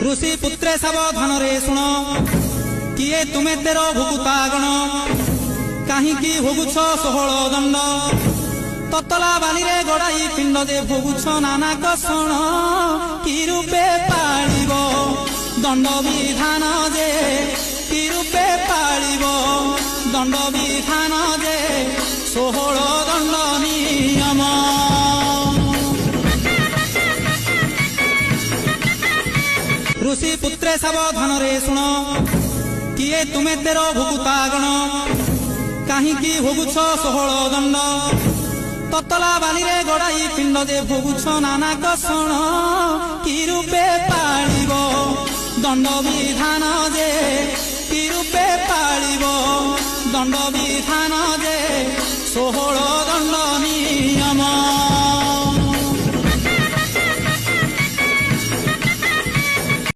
ऋषि पुत्रे सावधान रे शुण किए तुमे तेरो भुगुता गण कहीं भोगुछ 16 दंड ततला बाली रे गड़ाई पिंड जे भोगुछ नाना कषण कि रूपे पालिब दंड विधान जे कि रूपे पालिब दंड विधान जे 16 दंड नियम। ऋषि पुत्रे सावधान रे शुण किए तुमे तेरो भुगुता गण कहीं भोगुछ 16 दंड ततला बाली रे गड़ाई पिंड जे भोगुछ नाना कषण कि रूपे पालिब दंड विधान जे कि रूपे पालिब दंड विधान जे 16 दंड